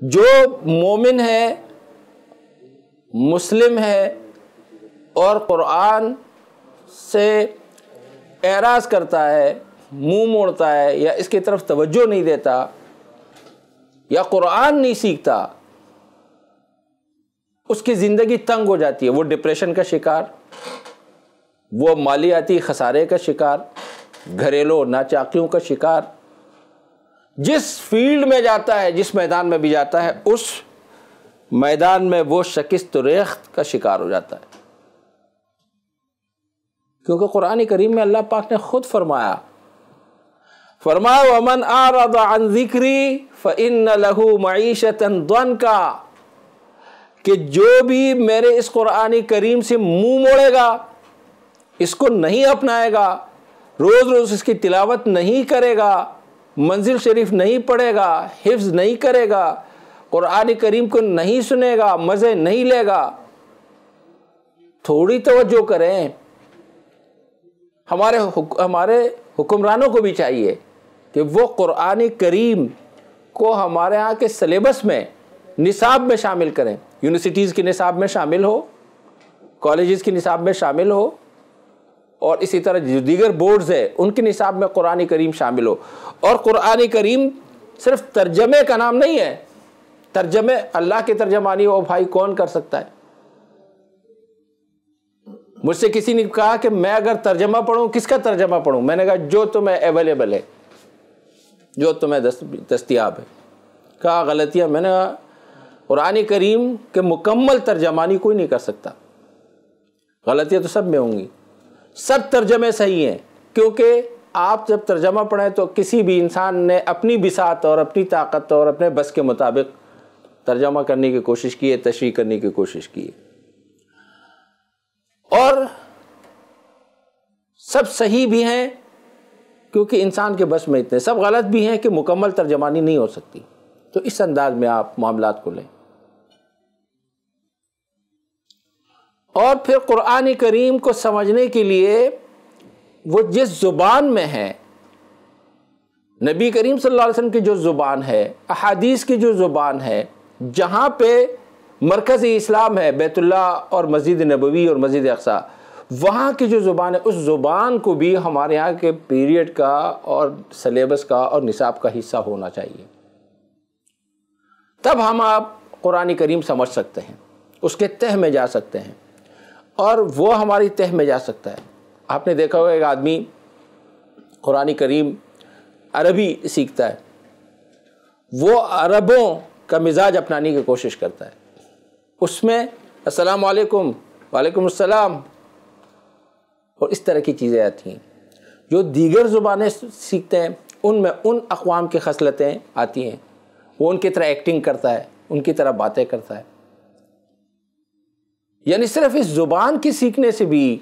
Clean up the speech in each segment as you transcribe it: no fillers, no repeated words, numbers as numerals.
जो मोमिन है, मुस्लिम है और कुरान से एराज करता है, मुंह मोड़ता है या इसकी तरफ तवज्जो नहीं देता या कुरान नहीं सीखता, उसकी ज़िंदगी तंग हो जाती है। वो डिप्रेशन का शिकार, वो मालियाती खसारे का शिकार, घरेलू नाचाकियों का शिकार, जिस फील्ड में जाता है, जिस मैदान में भी जाता है, उस मैदान में वो शकिस्त रेख्त का शिकार हो जाता है। क्योंकि कुरान करीम में अल्लाह पाक ने खुद फरमाया वमन आरद अन ज़िक्री फ़इन्न लहू मईशतन दंका, कि जो भी मेरे इस कुरान करीम से मुंह मोड़ेगा, इसको नहीं अपनाएगा, रोज़ रोज़ इसकी तिलावत नहीं करेगा, मंजिल शरीफ नहीं पढ़ेगा, हिफ्ज़ नहीं करेगा, कुरान करीम को नहीं सुनेगा, मज़े नहीं लेगा। थोड़ी तवज्जो करें। हमारे हुक्मरानों को भी चाहिए कि वो कुरान करीम को हमारे यहाँ के सिलेबस में, निसाब में शामिल करें। यूनिवर्सिटीज़ के निसाब में शामिल हो, कॉलेजेस के निसाब में शामिल हो, और इसी तरह जो दीगर बोर्ड्स है उनके निसाब में कुरान करीम शामिल हो। और कुरान करीम सिर्फ तर्जमे का नाम नहीं है। तर्जमे अल्लाह की तर्जमानी हो भाई कौन कर सकता है? मुझसे किसी ने कहा कि मैं अगर तर्जमा पढ़ूं, किसका तर्जमा पढ़ूं? मैंने कहा जो तुम्हें अवेलेबल है, जो तुम्हें दस्तयाब है। कहा गलतियाँ। मैंने कहा कुरान करीम के मुकम्मल तर्जमानी कोई नहीं कर सकता, गलतियाँ तो सब में होंगी। सब तर्जमे सही हैं, क्योंकि आप जब तर्जमा पढ़ें तो किसी भी इंसान ने अपनी बिसात और अपनी ताकत और अपने बस के मुताबिक तर्जमा करने की कोशिश की है, तशरीह करने की कोशिश की है। और सब सही भी हैं क्योंकि इंसान के बस में इतने, सब गलत भी हैं कि मुकम्मल तर्जमानी नहीं हो सकती। तो इस अंदाज में आप मामलात को लें। और फिर कुरान करीम को समझने के लिए वो जिस ज़ुबान में है, नबी करीम सल्लल्लाहु अलैहि वसल्लम की जो ज़ुबान है, अहादीस की जो ज़ुबान है, जहाँ पे मरकज़ी इस्लाम है, बैतुल्लाह और मस्जिद नबवी और मस्जिद अक़सा, वहाँ की जो ज़ुबान है, उस ज़ुबान को भी हमारे यहाँ के पीरियड का और सिलेबस का और निसाब का हिस्सा होना चाहिए। तब हम आप कुरान करीम समझ सकते हैं, उसके तह में जा सकते हैं और वो हमारी तह में जा सकता है। आपने देखा होगा एक आदमी कुरान करीम अरबी सीखता है, वो अरबों का मिजाज अपनाने की कोशिश करता है, उसमें अस्सलाम वालेकुम, वालेकुम अस्सलाम और इस तरह की चीज़ें आती हैं। जो दीगर ज़ुबानें सीखते हैं उनमें उन अक़वाम की खसलतें आती हैं, वो उनकी तरह एक्टिंग करता है, उनकी तरह बातें करता है। यानी सिर्फ इस ज़ुबान की सीखने से भी,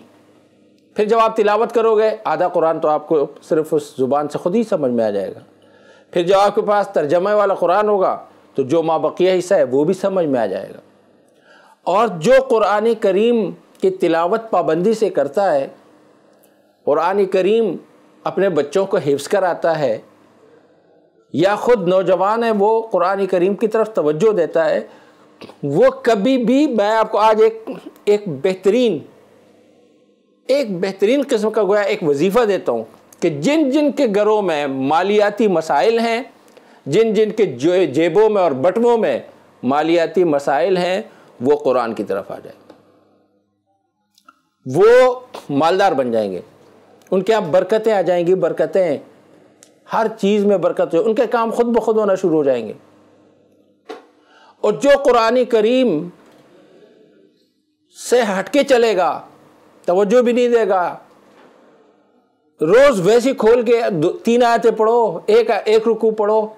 फिर जब आप तिलावत करोगे आधा कुरान तो आपको सिर्फ उस ज़ुबान से ख़ुद ही समझ में आ जाएगा। फिर जब आपके पास तर्जमे वाला कुरान होगा तो जो माबकिया हिस्सा है वो भी समझ में आ जाएगा। और जो कुरान करीम की तिलावत पाबंदी से करता है, कुरान करीम अपने बच्चों को हिफ्ज़ कराता है या ख़ुद नौजवान है वो कुरान करीम की तरफ तवज्जो देता है, वो कभी भी, मैं आपको आज एक बेहतरीन किस्म का गोया एक वजीफ़ा देता हूँ कि जिन जिन के घरों में मालियाती मसाइल हैं, जिन जिन के जेबों में और बटवों में मालियाती मसाइल हैं, वो कुरान की तरफ आ जाए, वो मालदार बन जाएंगे, उनके यहाँ बरकतें आ जाएंगी, बरकतें हर चीज़ में बरकत हो, उनके काम खुद ब खुद होना शुरू हो जाएंगे। और जो कुरान करीम से हटके चलेगा, तवज्जो भी नहीं देगा, रोज़ वैसे खोल के 3 आयतें पढ़ो, एक रुकू पढ़ो,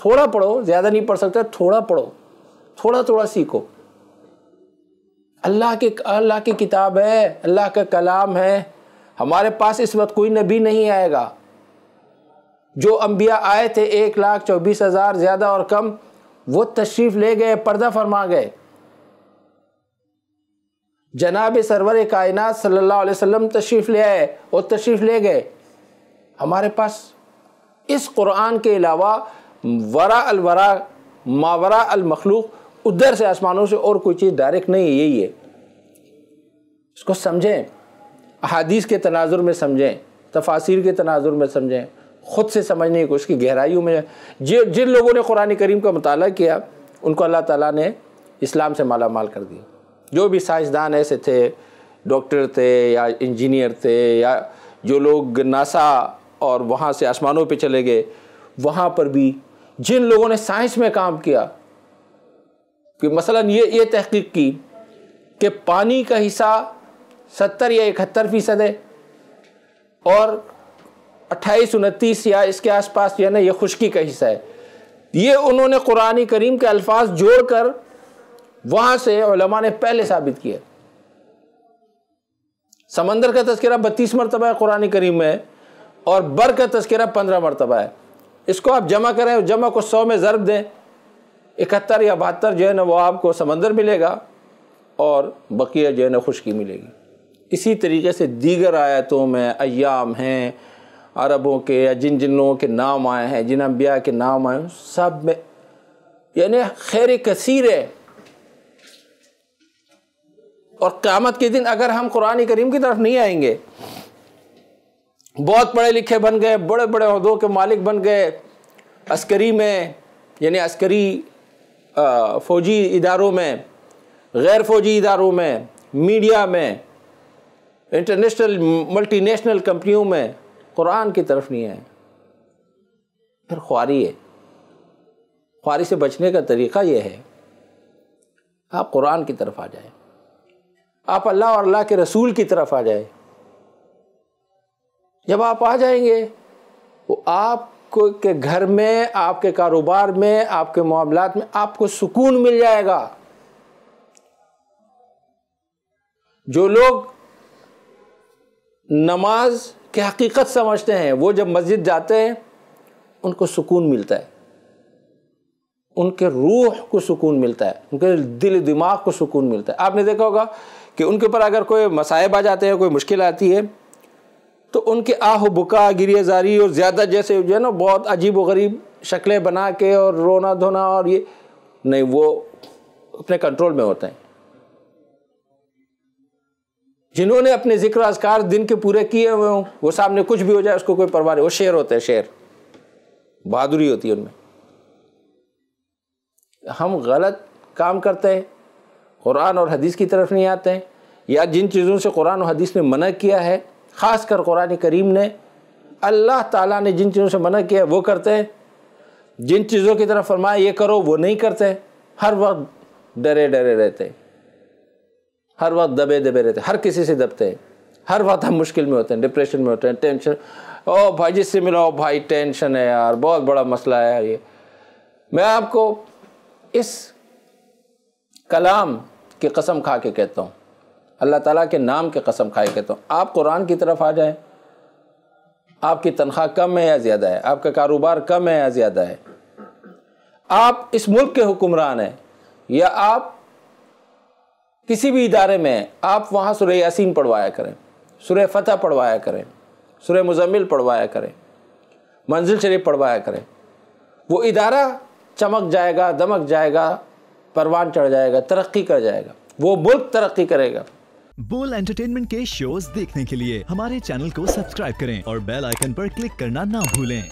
थोड़ा पढ़ो, ज़्यादा नहीं पढ़ सकते, थोड़ा पढ़ो, थोड़ा थोड़ा सीखो। अल्लाह की किताब है, अल्लाह का कलाम है। हमारे पास इस वक्त कोई नबी नहीं आएगा। जो अंबिया आए थे 1,24,000 ज़्यादा और कम, वो तशरीफ़ ले गए, पर्दा फरमा गए। जनाब सरवर कायनात सल्लल्लाहु अलैहि वसल्लम तशरीफ़ ले आए और तशरीफ़ ले गए। हमारे पास इस कुरान के अलावा वरा अलवरा मावरा अल मखलूक, उधर से आसमानों से और कोई चीज़ डायरेक्ट नहीं है, यही है। इसको समझें, अहादीस के तनाजुर में समझें, तफासिर के तनाजुर में समझें, ख़ुद से समझने की उसकी गहराइयों में। जिन लोगों ने कुरान करीम का मुताला किया उनको अल्लाह ताला ने इस्लाम से माला माल कर दिया। जो भी साइंसदान ऐसे थे, डॉक्टर थे या इंजीनियर थे, या जो लोग नासा और वहाँ से आसमानों पे चले गए, वहाँ पर भी जिन लोगों ने साइंस में काम किया कि मसलन ये तहकीक की कि पानी का हिस्सा 70 या 71% है और 28-29 या इसके आसपास जो है ना ये खुश्की का हिस्सा है, ये उन्होंने कुरान करीम के अल्फाज जोड़कर वहाँ से उलमा ने पहले साबित किया। समंदर का तज़किरा 32 मरतबा है कुरान करीम में और बर का तज़किरा 15 मरतबा है। इसको आप जमा करें, जमा को 100 में ज़रब दें, 71 या 72 जो है ना वो आपको समंदर मिलेगा और बकिया जो है ना खुश्की मिलेगी। इसी तरीके से दीगर आयतों में अय्याम हैं, अरबों के या जिन जिन लोगों के नाम आए हैं, जिन अंबिया के नाम आए हैं, सब में यानी खैर कसीर है। और क़यामत के दिन अगर हम कुरान करीम की तरफ नहीं आएंगे, बहुत पढ़े लिखे बन गए, बड़े बड़े ओहदों के मालिक बन गए, अस्करी में यानी अस्करी फ़ौजी इदारों में, गैर फ़ौजी इदारों में, मीडिया में, इंटरनेशनल मल्टीनेशनल कंपनियों में, कुरान की तरफ नहीं आए, फिर ख्वारी है। ख्वारी से बचने का तरीक़ा यह है, आप कुरान की तरफ आ जाए, आप अल्लाह और अल्लाह के रसूल की तरफ आ जाए। जब आप आ जाएंगे वो आपको के घर में, आपके कारोबार में, आपके मामलात में आपको सुकून मिल जाएगा। जो लोग नमाज की हकीकत समझते हैं वो जब मस्जिद जाते हैं उनको सुकून मिलता है, उनके रूह को सुकून मिलता है, उनके दिल दिमाग को सुकून मिलता है। आपने देखा होगा कि उनके ऊपर अगर कोई मसाइब आ जाते हैं, कोई मुश्किल आती है, तो उनके आह बुका, गिरियाजारी और ज़्यादा जैसे जो है ना बहुत अजीब व गरीब शक्लें बना के और रोना धोना और ये नहीं, वो अपने कंट्रोल में होते हैं। जिन्होंने अपने जिक्र अज़कार दिन के पूरे किए हुए हों, वो सामने कुछ भी हो जाए उसको कोई परवाह नहीं, वो शेर होते हैं, शेर, बहादुरी होती है उनमें। हम गलत काम करते हैं, कुरान और हदीस की तरफ नहीं आते हैं, या जिन चीज़ों से कुरान और हदीस ने मना किया है, ख़ासकर कुरान करीम ने, अल्लाह ताला ने जिन चीज़ों से मना किया है वो करते हैं, जिन चीज़ों की तरफ फरमाया ये करो वो नहीं करते, हर वक्त डरे डरे रहते हैं, हर वक्त दबे दबे रहते हैं, हर किसी से दबते हैं, हर वक्त हम मुश्किल में होते हैं, डिप्रेशन में होते हैं, टेंशन, ओ भाई जिससे मिलो भाई टेंशन है यार, बहुत बड़ा मसला है यार ये। मैं आपको इस कलाम की कसम खा के कहता हूँ, अल्लाह ताला के नाम के कसम खाए कहता हूँ, आप कुरान की तरफ आ जाएं। आपकी तनख्वाह कम है या ज़्यादा है, आपका कारोबार कम है या ज़्यादा है, आप इस मुल्क के हुक्मरान हैं या आप किसी भी इदारे में हैं, आप वहाँ सूरह यासीन पढ़वाया करें, सूरह फतह पढ़वाया करें, सूरह मुज़म्मिल पढ़वाया करें, मंजिल शरीफ पढ़वाया करें। वो इदारा चमक जाएगा, दमक जाएगा, परवान चढ़ जाएगा, तरक्की कर जाएगा, वो मुल्क तरक्की करेगा। बोल एंटरटेनमेंट के शोज देखने के लिए हमारे चैनल को सब्सक्राइब करें और बेल आइकन पर क्लिक करना ना भूलें।